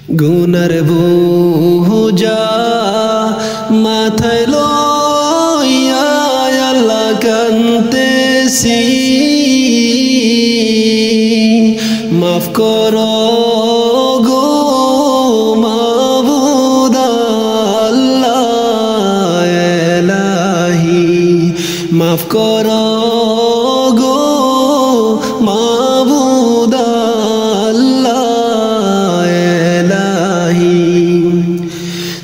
গুনার বোঝা মাথায় লইয়া আল্লাহ কাঁদতেছি, মাফ করো গো মাবুদ আল্লাহ এলাহি, মাফ করো গো মাবুদ আল্লাহ এলাহি।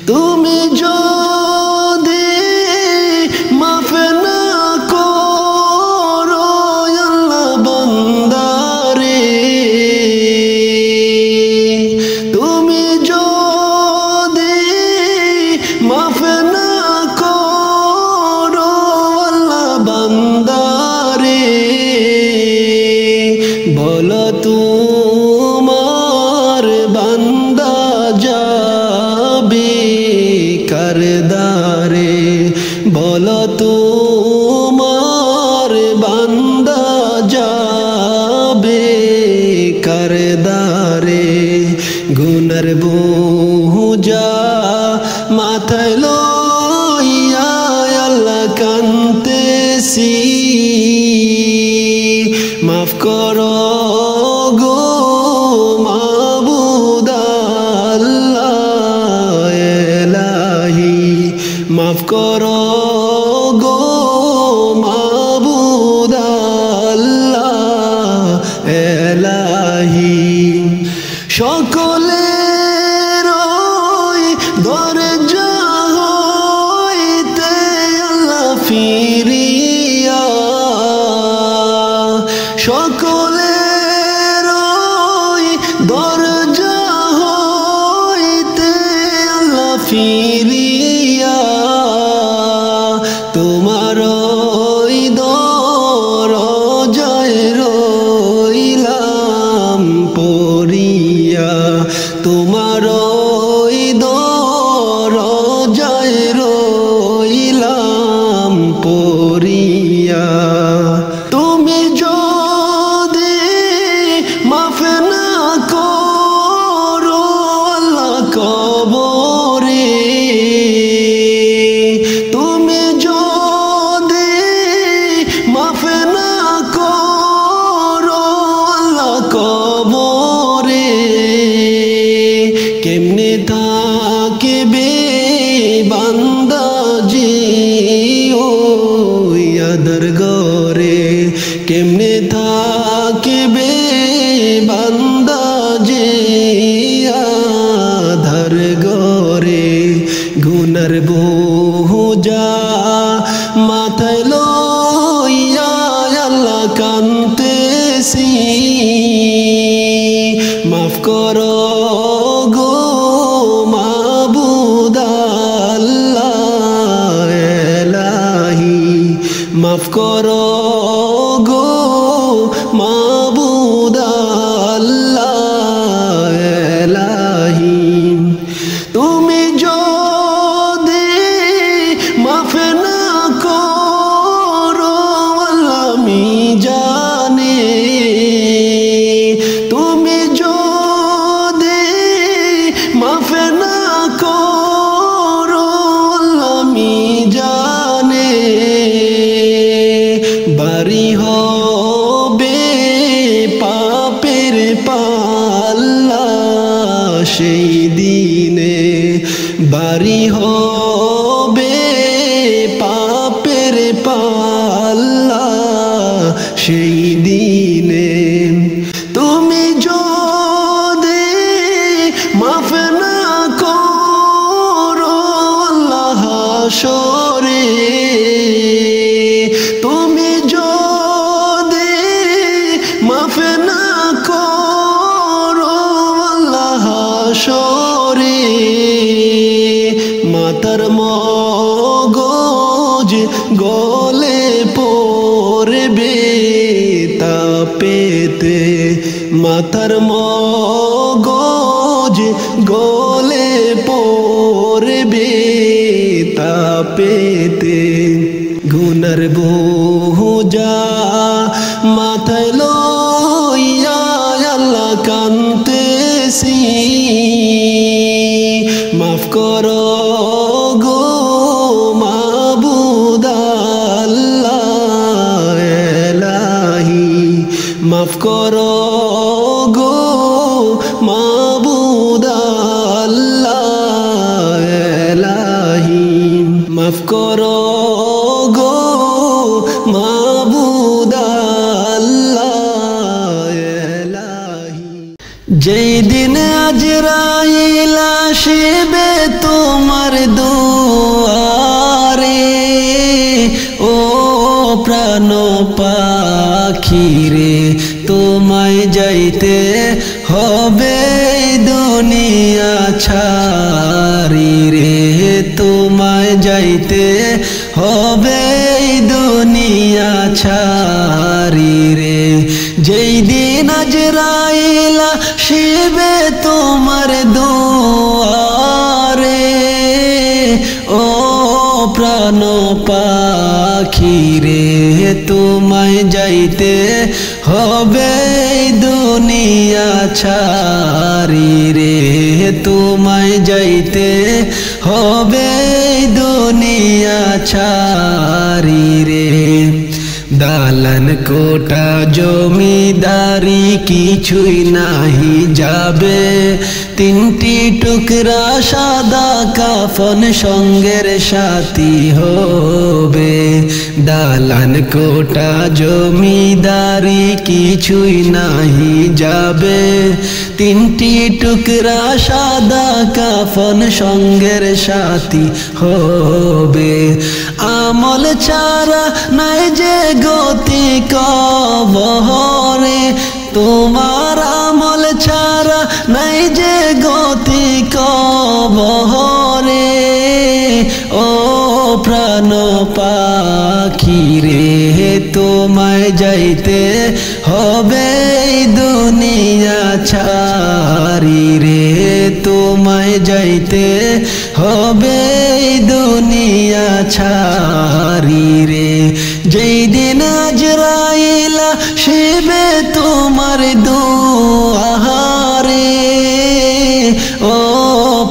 তুমি যদি মাফ না করো আল্লাহ বান্দারে, তুমি যদি মাফ না করো আল্লাহ বান্দারে, বলো তোমার বান্দা যাবে কারদারে, বলো তোমার বান্দা যাবে কারদারে। গুনার বোঝা মাথায় লইয়া আল্লাহ কাঁদতেছি, মাফ করো গো মাবুদ আল্লাহ এলাহি, মাফ করো গো মাবুদ আল্লাহ এলাহি। সকলের দরজা হইতে আল্লাহ ফিরিয়া, সকলের দরজা হইতে আল্লাহ ফিরিয়া, তোমার দরজায় রইলাম পড়িয়া, তোমার দরজায় রইলাম পড়িয়া। তুমি যদি মাফ না করো আল্লাহ কবরে, তুমি যদি মাফ না করো আল্লাহ কবরে, কেমনে থাকবে বান্দা জি ওই আদর গরে, কেমনে থাকবে বান্দা জি আদর গরে। গুনার বোঝা মাথায় লইয়া আল্লাহ কাঁদতেছি, মাফ করো গো মাবুদ আল্লাহ এলাহি, মাফ করো গো মাবুদ আল্লাহ এলাহি। তুমি যদি মাফ না করো আল্লাহ মিজানে, তুমি যদি মাফ না করো আল্লাহ মিজানে, বাড়ি হবে পাপের পাল্লা সেই দিনে, বাড়ি হবে পাপের পাল্লা সেই দিনে। তুমি যদি মাফ না করো আল্লাহ হাশরে, তুমি যদি মাফ না করো আল্লাহ হাশরে, মাতার মগজ গলে পড়বে তাপেতে, মাতার মগজ গলে পড়বে তাপেতে। গুনার বোঝা মাথায় লইয়া আল্লাহ কাঁদতেছি, মাফ করো গো মাবুদ আল্লাহ এলাহি মাফ করো গো মাবুদ আল্লাহ এলাহি মাফ করো গো মাবুদ আল্লাহ এলাহি যেই দিন আজরাইল আসবে তোমার দুয়ারে ও প্রাণ পাখি রে তোমায় যাইতে হবে দুনিয়া ছাড়ি রে তোমায় যাইতে হবে দুনিয়া ছাড়ি রে যেই দিন আজরাইল আসবে তোমার দুয়ারে ও প্রাণ পাখি রে তোমায় যাইতে হবে দুনিয়া ছাড়ি রে তোমায় যাইতে হবে দুনিয়া ছাড়ি রে দালান কোটা জমিদারি কিছুই নাহি যাবে তিনটি টুকরা সাদা কাফন সঙ্গের সাথী হবে দালান কোটা জমিদারি কিছুই নাহি যাবে তিনটি টুকরা সাদা কাফন সঙ্গের সাথী হবে আমল ছাড়া নাই যে গতি কবরে তোমার আমল ছাড়া নাই যে গতি কবরে ও প্রাণ পাখি রে তোমায় যাইতে হবে দুনিয়া ছাড়ি রে তোমায় যাইতে হবে দুনিয়া ছাড়ি রে যেই দিন আজরাইল আসবে তোমার দুয়ারে ও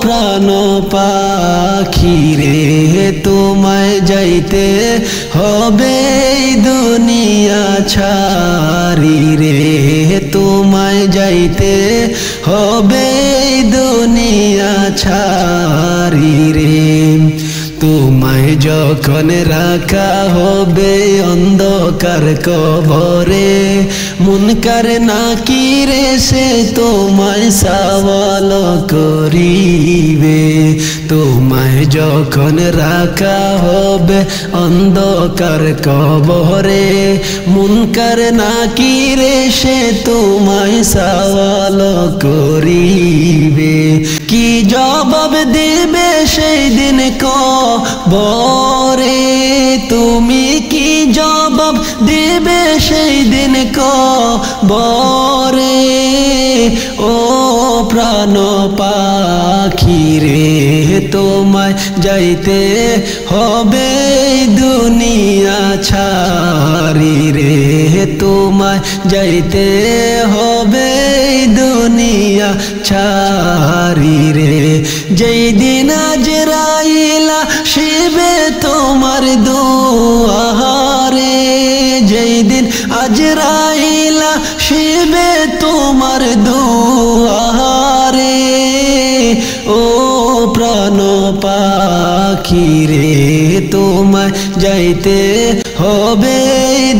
প্রাণ পাখি রে তোমায় যাইতে হবে দুনিয়া ছাড়ি রে তোমায় যাইতে হবে দুনিয়া ছাড়ি রে তোমায় যখন রাখা হবে অন্ধকার কবরে মুনকার নাকির সে তোমায় সওয়াল করিবে তোমায় যখন রাখা হবে অন্ধকার কবরে মুনকার নাকির সে তোমায় সওয়াল করিবে কি জবাব দিবে সেই দিন কবরে তুমি কি জবাব দিবে সেই দিন কবরে ও প্রাণ পাখি রে তোমায় যাইতে হবে দুনিয়া ছাড়ি রে তোমায় যাইতে হবে দুনিয়া ছাড়ি রে যেই দিন আজরাইল আসবে তোমার দুয়ারে যেই দিন আজরাইল আসবে তোমার দুয়ারে ও প্রাণ পাখি রে তোমায় যাইতে হবে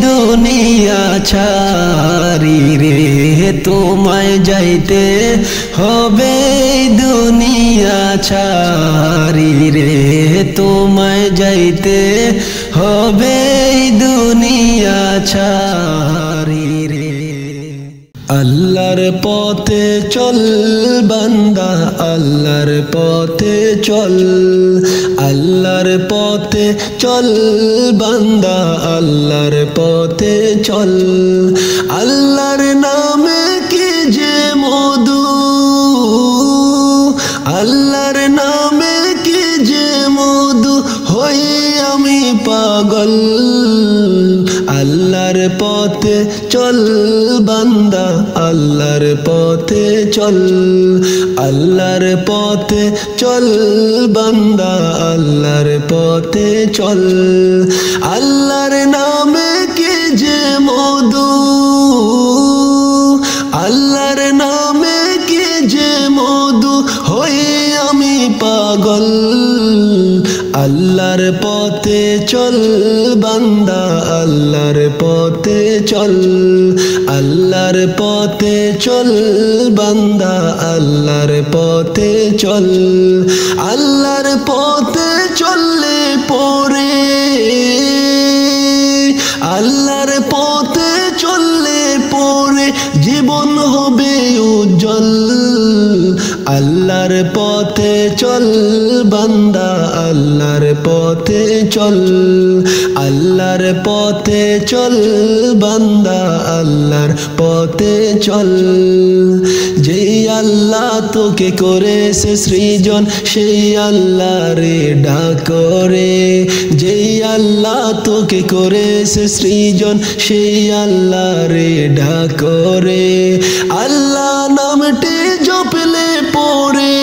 দুনিয়া ছাড়ি রে তোমায় যাইতে হবে দুনিয়া ছাড়ি রে তোমায় যাইতে হবে দুনিয়া ছাড়ি রে আল্লাহর পথে চল বান্দা আল্লাহর পথে চল আল্লাহর পথে চল বান্দা আল্লাহর পথে চল আল্লাহর নামে কি যে মধু আল্লাহর নামে কি যে মধু হই আমি পাগল আল্লাহর পথে চল বান্দা আল্লাহর পথে চল আল্লাহর পথে চল বান্দা আল্লাহর পথে চল আল্লাহর নামে কি যে মধু আল্লাহর নামে কি যে মধু হই আমি পাগল আল্লাহর পথে চল বান্দা আল্লাহর পথে চল আল্লাহর পথে চল বান্দা আল্লাহর পথে চল আল্লাহর পথে চললে পরে আল্লাহর পথে চললে পরে জীবন হবে উজ্জ্বল আল্লাহর পথে চল বান্দা আল্লাহর পথে চল আল্লাহর পথে চল বান্দা আল্লাহর পথে চল যেই আল্লাহ তোকে করেছে সৃজন সেই আল্লাহরে ডাকরে যেই আল্লাহ তোকে করেছে সৃজন সেই আল্লাহরে ডাকরে আল্লাহ নামটি জপলে পরে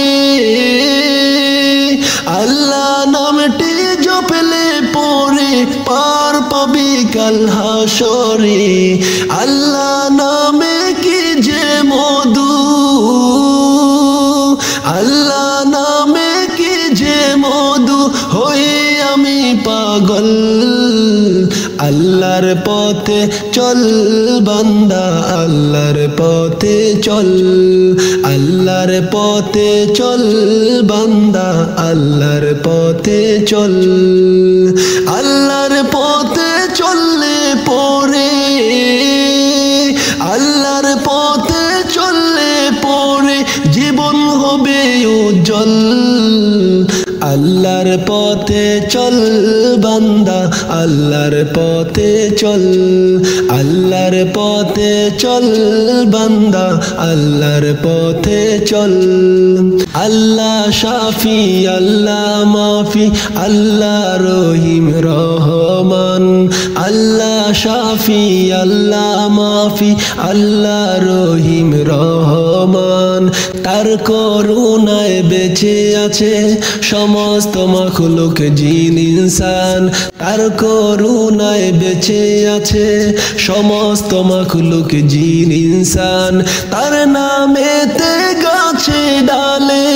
আল্লাহ নামটি জপলে পরে পার পাবি কাল হাসরে আল্লাহ নামে কি যে মধু আল্লাহ নামে কি যে মধু হই আমি পাগল আল্লাহর পথে চল বান্দা আল্লাহর পথে চল আল্লাহর পথে চল বান্দা আল্লাহর পথে চল আল্লাহর পথে চললে পরে আল্লাহর পথে চললে পরে জীবন হবে উজ্জ্বল আল্লাহর পথে চল বান্দা আল্লাহর পথে চল আল্লাহর পথে চল বান্দা আল্লাহর পথে চল আল্লাহ শাফি আল্লাহ মাফি আল্লাহ রহিম রহমান আল্লাহ শাফি আল্লাহ মাফি আল্লাহ রহিম রহমান তার করুণায় বেঁচে আছে সমস্ত মাখলুক জিন ইনসান তার করুণায় বেঁচে আছে সমস্ত মাখলুক জিন ইনসান তার নামেতে গাছে ডালে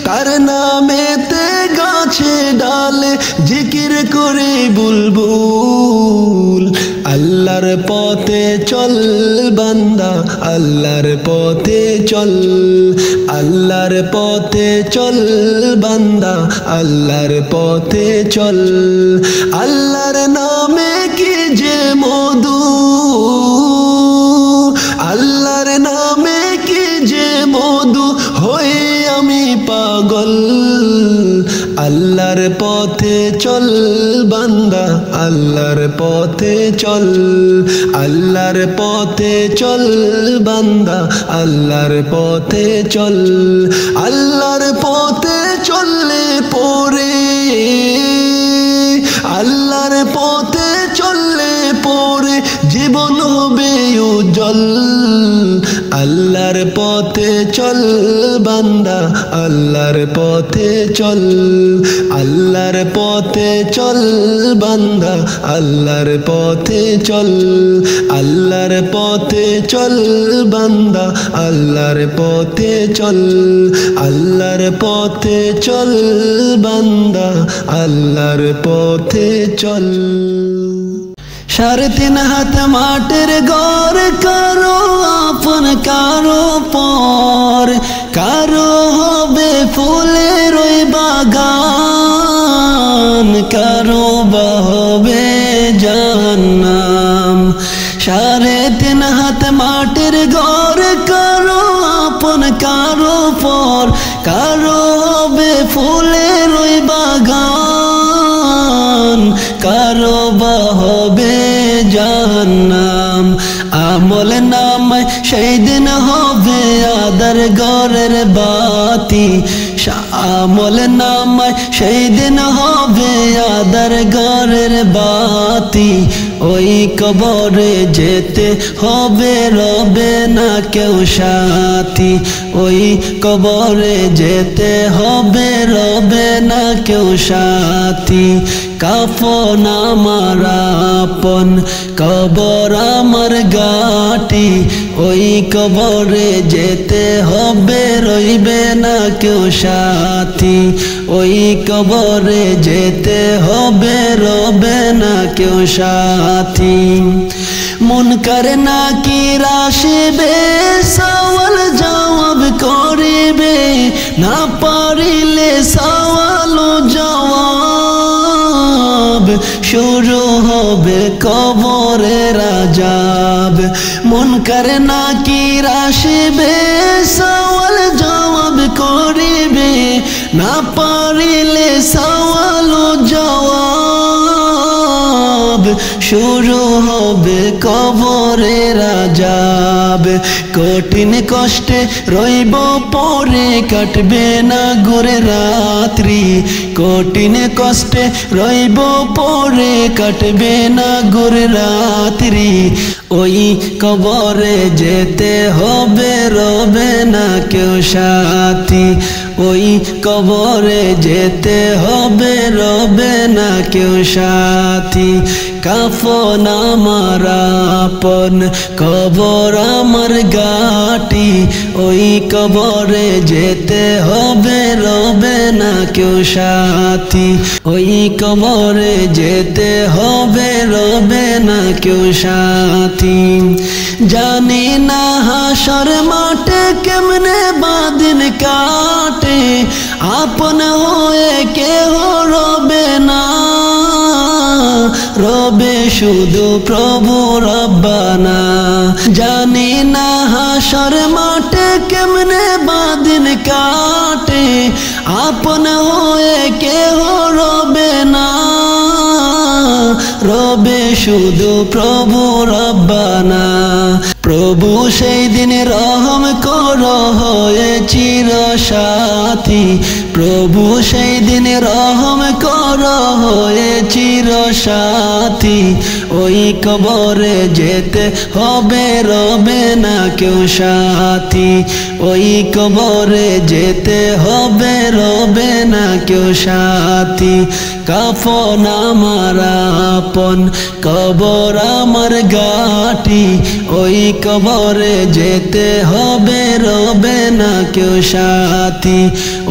তার নামেতে গাছে ডালে জিকির করে বুলবুল আল্লাহর পথে চল বান্দা আল্লাহর পথে চল আল্লাহর পথে চল বান্দা আল্লাহর পথে চল আল্লাহর নামে কি যে মধু আল্লাহর নামে কি যে মধু হই আমি পাগল আল্লাহর পথে চল বান্দা আল্লাহর পথে চল আল্লাহর পথে চল বান্দা আল্লাহর পথে চল আল্লাহর পথে চললে পরে আল্লাহর পথে চললে পরে জীবন হবে উজ্জ্বল আল্লাহর পথে চল বান্দা আল্লাহর পথে চল আল্লাহর পথে চল বান্দা আল্লাহর পথে চল আল্লাহর পথে চল বান্দা আল্লাহর পথে চল আল্লাহর পথে চল বান্দা আল্লাহর পথে চল 3.5 হাত মাটির ঘর কারো আপন কারো পর কারো হবে ফুলের ওই বাগান কারো বা হবে জান্নাম 3.5 হাত মাটির ঘর কারো আপন কারো পর কারো হবে ফুলের ওই বাগান কারো বা হবে জাহান্নাম আমল নামায় সেই দিন হবে আদার ঘরের বাতি আমল নামায় সেই দিন হবে আদার ঘরের বাতি ওই কবরে যেতে হবে রবে না কেউ সাথী ওই কবরে যেতে হবে রবে না কেউ সাথী কাফন আমার আপন কবর আমার গাটি ওই কবরে যেতে হবে রইবে না কেউ সাথী ওই কবরে যেতে হবে রবে না কেউ সাথী মুনকার নাকির আসিবে সওয়াল জবাব করিবে না পারিলে সওয়াল জবাব শুরু হবে কবরের আযাব মুনকার নাকির আসিবে সওয়াল জবাব করিবে না পারিলে সওয়াল জবাব শুরু হবে কবরের আযাব কঠিন কষ্টে রইব পরে কাটবে না ঘুরে রাত্রি কঠিন কষ্টে রইব পরে কাটবে না ঘুরে রাত্রি ওই কবরে যেতে হবে রবে না কেউ সাথী ওই কবরে যেতে হবে রবে না কেউ সাথী কাফন আমার আপন কবর আমার গাটি ওই কবরে যেতে হবে রবে না কেউ সাথী ওই কবরে যেতে হবে রবে না কেউ সাথী জানি না হাসর মাঠে কেমনে বাদিন কাটে আপন হয়ে কেহ রবে না রবে শুধু প্রভু রব্বানা জানি না হাসর মাঠে কেমনে বাদিন কাটে আপন হয়ে কেহ রবে না রবে শুধু প্রভু রব্বানা প্রভু সেই দিন রহম কর হয়ে চির সাথী প্রভু সেই দিন রহম কর হয়ে চির সাথী ওই কবরে যেতে হবে রবে না কেউ সাথী ওই কবরে যেতে হবে রবে না কেউ সাথী কাফন আমার আপন কবর আমার গাটি ওই কবরে যেতে হবে রবে না কেউ সাথী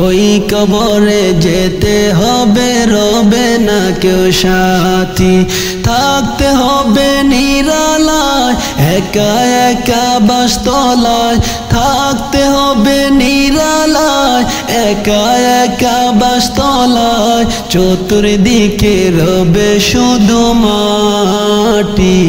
ওই কবরে যেতে হবে রবে না কেউ সাথী থাকতে হবে নিরালায় একা একা বাসতলায় থাকতে হবে নিরালায় একা একা বাসতলায় চতুর্দিকে রবে শুধু মাটি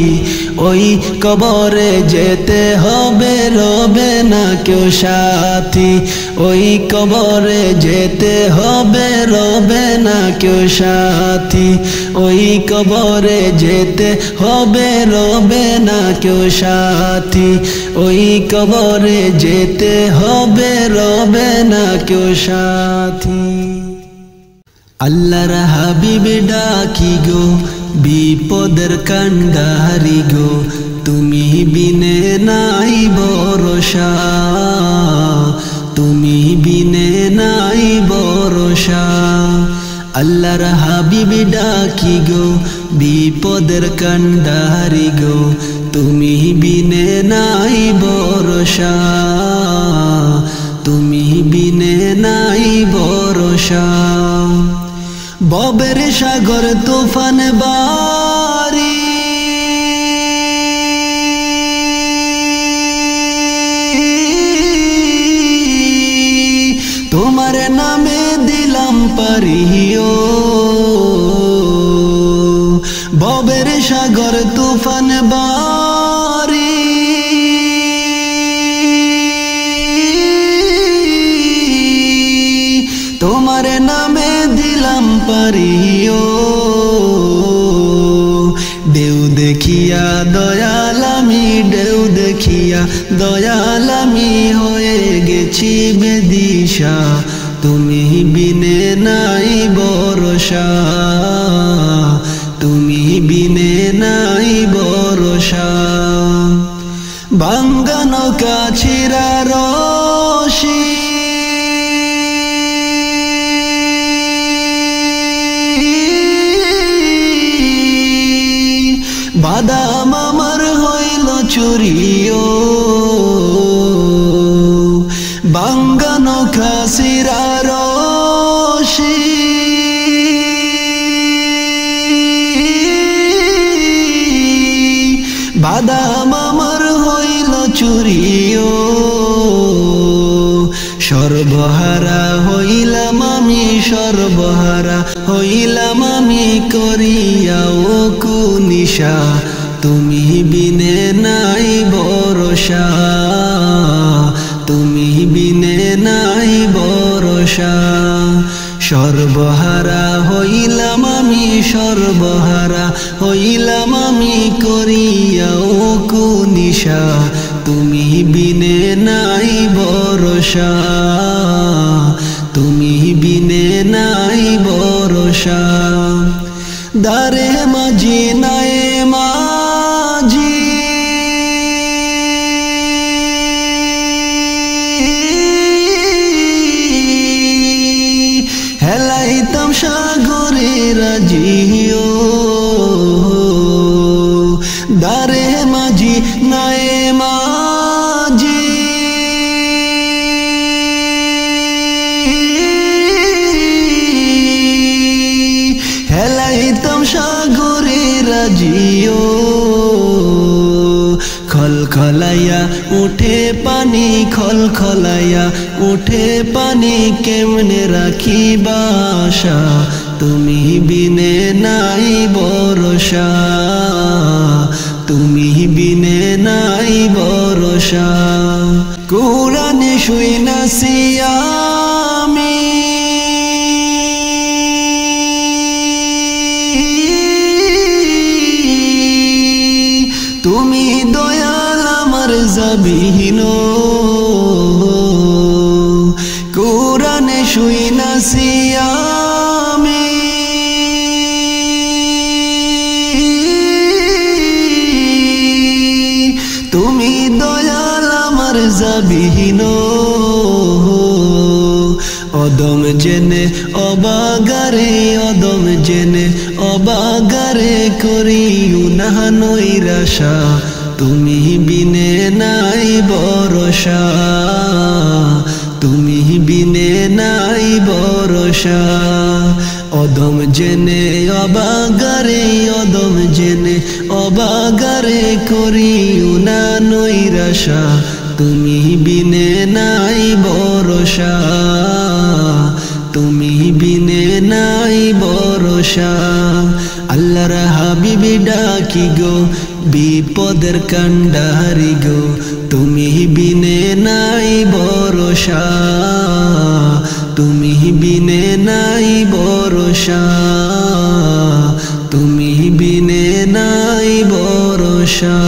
ওই কবরে যেতে হবে রবে না কেউ সাথী ওই কবরে যেতে হবে রবে না কেউ সাথী ওই কবরে যেতে হবে রবে না কেউ সাথী ওই কবরে যেতে হবে রবে না কেউ সাথী আল্লাহর হাবিব ডাকি গো বিপদের কান্ডারি গো তুমি বিনে নাই ভরসা তুমি বিনে নাই ভরসা আল্লাহর হাবিব ডাকি গো বিপদের কান্ডারি গো তুমি বিনে নাই ভরসা তুমি বিনে নাই ভরসা ববের সাগর তুফান বারি তোমার নামে দিলাম পারিও ববের সাগর তুফান বারি তোমার নামে দিলাম পারিও ঢেউ দেখিয়া দয়ালামি ঢেউ দেখিয়া দয়ালামি হয়ে গেছি বেদিশা তুমি বিনে নাই ভরসা, তুমি বিনে নাই ভরসা। ভাঙ্গা নৌকা ছিঁড়া রশি, বাদাম আমার হইল চুরিও, ভাঙ্গা নৌকা ছিঁড়া রশি, বাদাম আমার হইল চুরিও। সর্বহারা হইলাম আমি, সর্বহারা হইলাম আমি করিয়াও কুনিশা, তুমি বিনে নাই ভরসা, তুমি বিনে নাই ভরসা। সর্বহারা হইলাম আমি, সর্বহারা হইলাম আমি করিয়াও কুনিশা, তুমি বিনে নাই ভরসা, তুমি বিনে নাই ভরসা। দারে মাঝি নায়ে মাঝি, হেলাইতাম সাগরে রাজিও, দারে মাঝি নায়ে মাঝি, হেলাইতাম সাগরে রাজিও। খলখলাইয়া উঠে পানি, খলখলাইয়া উঠে পানি, কেমনে রাখি বাসা, তুমি বিনে নাই ভরসা, তুমি বিনে নাই ভরসা। কুরআনে শুইনাছি আমি, তুমি দয়াল আমার জাবিহীন, কুরআনে শুইনাছি আমি, তুমি দয়াল আমার জাবিহীন। অদম জেনে অবাগারে, অদম জেনে অবাগারে করিও না নৈরাশা, তুমি বিনে নাই ভরসা, তুমি বিনে নাই ভরসা। অদম জেনে অবাগারে, অদম জেনে অবাগারে করিও না নৈরাশা, তুমি বিনে নাই ভরসা, তুমি বিনে নাই ভরসা। আল্লাহর হাবিবি ডাকি গো, বিপদের কান্ডারি গো, তুমি বিনে নাই ভরসা, তুমি বিনে নাই ভরসা, তুমি বিনে নাই ভরসা।